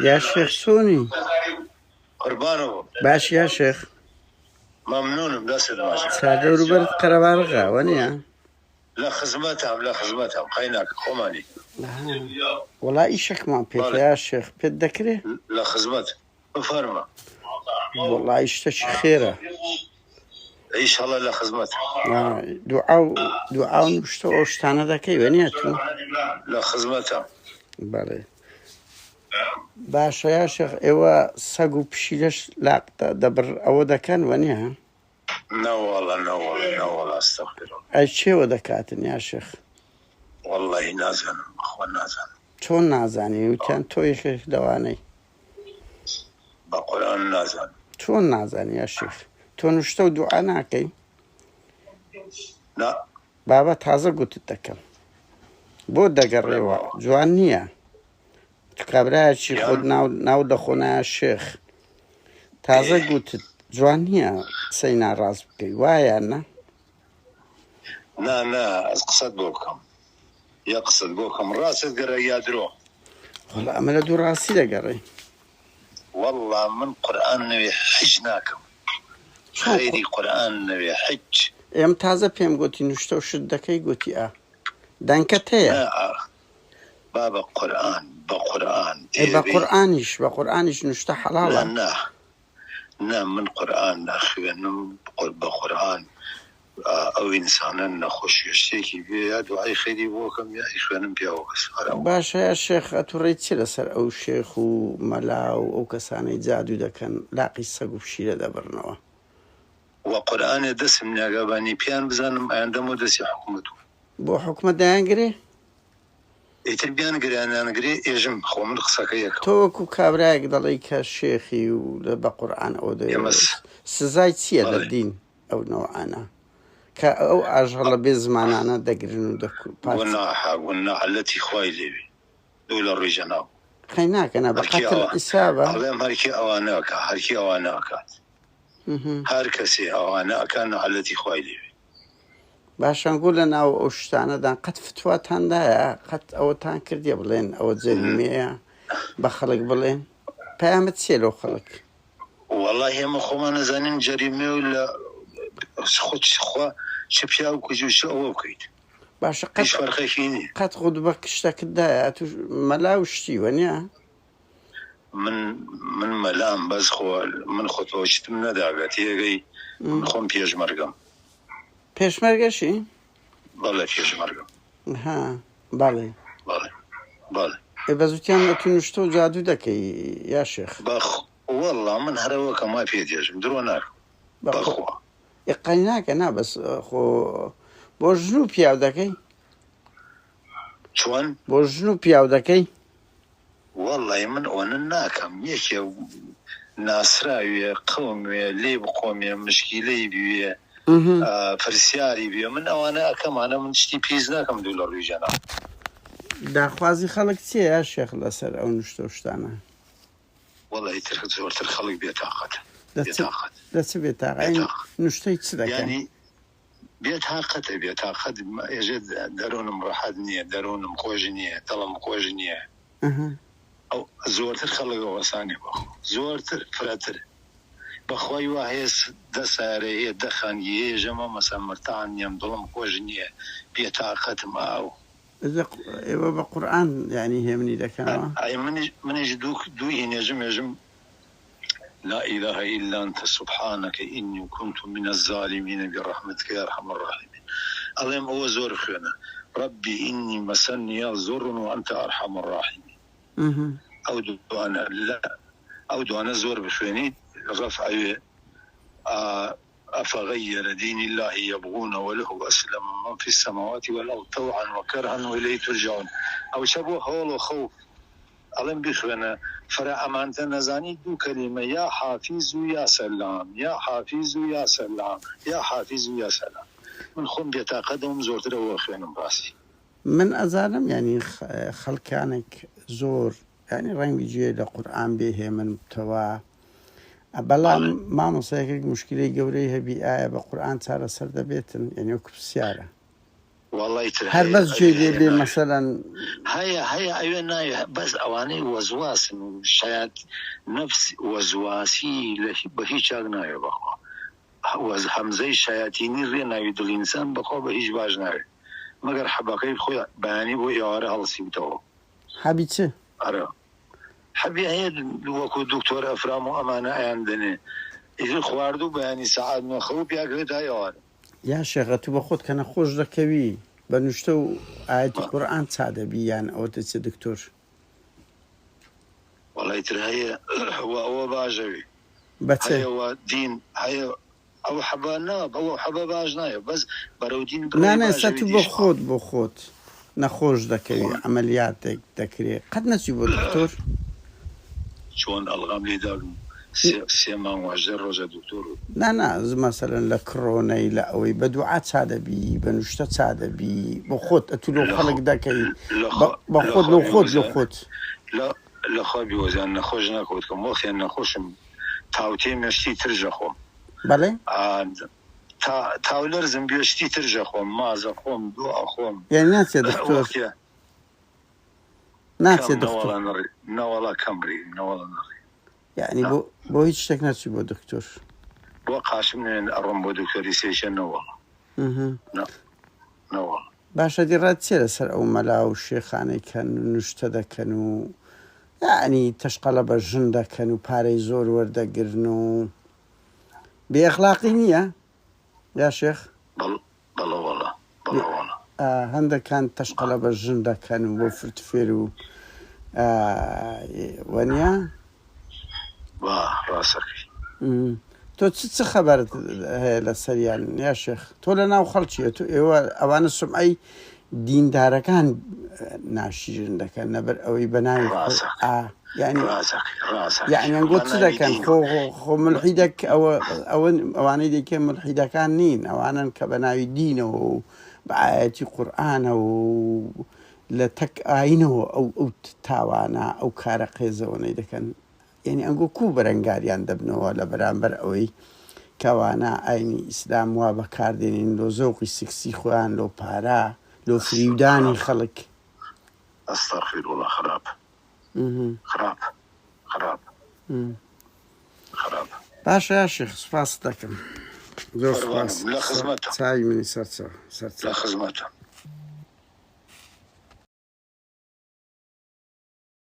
يا شيخ سوني قربانه باش يا شيخ ممنون بس الماشي سادور برد قربارغا ونيا لا خدمتهم خيناك خماني والله إيشك ما بيت يا شيخ بيت ذكري لا خدمت فرما والله إيشتش خيره ان شاء الله لا خدمت دعاء نشتو أشتانا ذكي ونيا تو لا خدمتهم بله باش يا شيخ إيوا ساقو بشيلش لاقتا دبر أو دكان ونيا لا والله استغفر الله أي شيء ودكاتن يا شيخ والله نازل اخوان نازل شون نازاني وكان تويخ دواني بقرآن نازل شون نازاني يا شيخ تو نشتو دعاء ناكي لا بابا تازه قلت الدكم بود دقريوا جوانية تقابلها شي خود ناو دخونا يا شيخ تازه قلت جوانية سينا راس بكي وايا أنا لا يقصد بوكم راسك قرأ يادرو والله أملا دو راسي دقري والله من قرآن نبي حجناكم خيري قرآن نبي حج ام تازه پیم گوتی نشتو شد دکی گوتی دنکتیه بابا قرآن بقرآنش نشته حلاله لا من قرآن أخي بقرآن أو إنسانا نخش يشتكي بيا دعاء خيري بوكم يا إخوانم بيا وكسارة باشا يا شيخ أتوريت لسر أو شيخ وملاو أو كساني جادو دكان لاقي السقو بشيلة دبرنوا وقرآن دس من يقاباني بيان بزانم عندما دسي حكمته بو حكمة دانقري إيتر بيانقري أنا أنقري إيجم خو من خصاكيك توكو كابراك دليك الشيخي بقرآن أو ده سزايت سيادة الدين أو نوعانا أو أجهل بزمانانا دقرنو دكو قلنا التي خواي ليبي دول الرجناو خيناك أنا بقتل إسابة أغلام هركي أواناك هركسي أواناك أنا التي خواي ليبي باشا نقول لنا أو أشتانا دان قد فتوات هندا قد أو تان كردي بلين أو زلمية بخلق بلين بامت سيلو خلق والله هم خو ما زانين جريمة ولا خو شبياو كجوش أو كيد باشا قد خد بكشتك دا ملاوشتي ونيا من ملام بس خو من خطوة شتمنا دعوتي جاي من خون بيج مرقم پیشمرگشی؟ بله پیشمرگم بله بزوتیان نتونشتو جادو دکی یا شیخ والله من هروك ما بيديجم دروناك بخو اقيناك انا بس خو بوجنو بياو دکی شون بوجنو بياو دکی والله من ونناكم يكي ناسراوي قومي ليب قومي مشكلة بيه فرسياري بيه من أنا كم أنا من شتي بيزنا كم دولار رجانا داخوازي خلق تي يا شيخ لسر أو نشتوشتانا والله زورت الخلق بيتاقت بيتاقت نشتي تصدق يعني بيتاقت يجد دارون مرحدنية دارون مقوجنية طلب مقوجنية أو زورت الخلق وساني بخو زورت فراتر بخوي واهيس دساري دخانيه جما مثلا مرتعن يم ظلم كوجنيه بيتاقت معه إذا بقرآن يعني هي مني ذاك أي من يجدوك دوي يجم لا إله إلا أنت سبحانك إني كنت من الظالمين برحمتك يا أرحم الراحمين اللهم هو زور خينا ربي إني مسني الضر وأنت أرحم الراحمين أو دوانا زور بخيني رفع أفغير دين الله يبغون وله أسلم من في السماوات والأرض طوعا وكرها وإليه ترجعون أو شبه هول وخوف ألم بخونا فرع أمانة نزاني دو كلمة يا حافظ يا سلام يا حافظ يا سلام يا حافظ يا سلام من خم بيتاقدهم زورت له وخونا براسي من أزالم يعني خلقانك زور يعني رنگ بيجي لقرآن به من متوا بلا ما مصيك مشكلة جوريها بآية بقرآن صار سرد بيتن يعني يكب السيارة والله هەر بەس گوێ لێ بێ مەسەلەن هەیە ئەوێ ناوێ بەس ئەوانەی وەزواسن و شایەت نەفس وەزواسی بە هیچ چاک ناوێ بەخوا هەمزەی شایەتینی ڕێ ناوی دڵئینسان بەخوا بە هیچ باش ناوێ مەگەر حەبەکەی خۆی بەیانی بۆ ئێوارە هەڵسیوتەوە حەبی چ؟ ئەرە حەبی هەیە وەکو دکتۆر ئەفرام و ئەمانە ئەیان دەنێ ئیتر خواردو بەیانی سەعات نۆخەوە پیاکرێت تا ئێوارە یا شێخە تو بە خۆت کە نەخۆش دەکەوی بە نوشتە و ئاەتی قورئان چا دەبی یان ئەوەتە چ دکتۆر؟ وەڵی ئیتر هەیە ئەوە باشەوی بەچێ؟ هەیەوە دین هەیە ئەو حەبە ئەوە حەبە باش نایە بەس بەرەو دین نانێستا تو بۆ خۆت نەخۆش دەکەوی ئەمەلیاتێک دەکرێت قەت نەچی بۆ دکتۆر؟ چۆن ئەڵغام لێداگم سێ مانگ واژدە ڕۆژە دکتۆر نانا مەسەلەن لە کڕۆنەی لە ئەوەی بە دوعا چا دەبی بە نوشتە چا دەبی بۆ خۆت ئەتو لەو خەڵک دەکەی بە خۆت لە خۆت لە خۆبی وەزیان نەخۆش ناکەوت کەم وەختیان نەخۆشم تاوتێ مێشتی ترژە خۆم بەڵێ تاولەرزم بێشتی ترژە خۆم مازە خۆم دوعا خۆم یعنی ناچێت دکتۆر ناچێت دکتۆر نەوەڵا کەمبری نەوەڵە نەڕی یعنی بۆ هیچ شتێک ناچی بۆ دکتۆر بۆ قاشم نوێن ئەڕۆم بۆ دکتۆری سێشە نەوەڵە نەوەڵ باشە دیڕات چێ لەسەر ئەو مەلا و شێخانەی کەن و نوشتە دەکەن و یعنی تەشقەڵە بە ژن دەکەن و پارەی زۆر وەردەگرن و بێئەخلاقی نییە یا شێخ؟ بەڵەوەڵە هەندێکان تەشقەڵە بە ژن دەکەن و بۆ فرتفێر و وەنیا؟ ڕاستەکەی تۆ چ خەبەرت هەیە لە سەریان یا شێخ؟ تۆ لە ناو خەڵکیە تو ئێوە ئەوانە سومعەی دیندارەکان ناشیرن دەکەن نەبەر ئەوەی بەناوی یعنی ئەنگۆ چ دەکەن خۆ ملحیدەک ئەوانەی دەکێ ملحیدەکان نین ئەوانن کە بەناوی دینەوە و بە ئایەتی قورئانە و لە تەک ئاینەوە ئەو تاوانە ئەو کارە قێزەوەنەی دەکەن یعنی ئەنگۆ کوو بەرەنگاریان دەبنەوە لە بەرامبەر ئەوەی کەوانە ئاینی ئیسلام وا بەکاردێنین لۆ زەوقی سکسی خۆیان لۆ پارە لۆ فریودانی خەڵک ئەستەغفیر وڵڵا خراپ باشە یا شێخ سوپاس دەکەم زۆر سوپاس لە خزمەتە چاوی منی سەر لە خزمەتە